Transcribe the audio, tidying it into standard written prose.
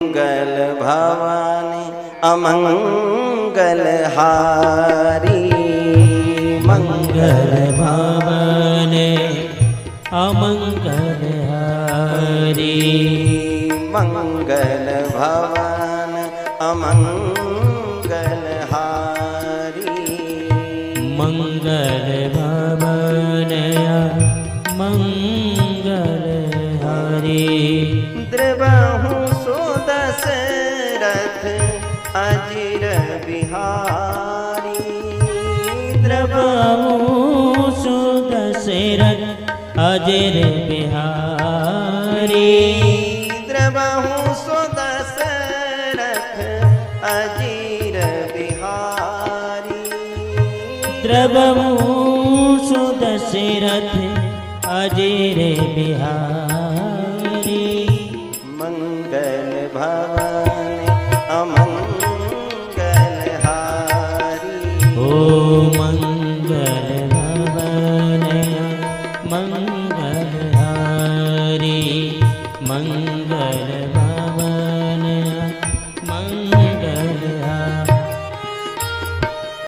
मंगल भवानी अमंगल हारी, मंगल भवानी अमंगल हारी, मंगल भवन अमंगल हारी, मंगल भवन मंगल हारी। द्रवहु सुदशरथ अजिर बिहारी, द्रवहु सुदशरथ अजिर बिहारी, द्रवहु सुदशरथ अजिर बिहारी, द्रवहु सुदशरथ अजिर बिहारी। मंगल भवन अमंगल हारी, ओ मंगल भवन मंगल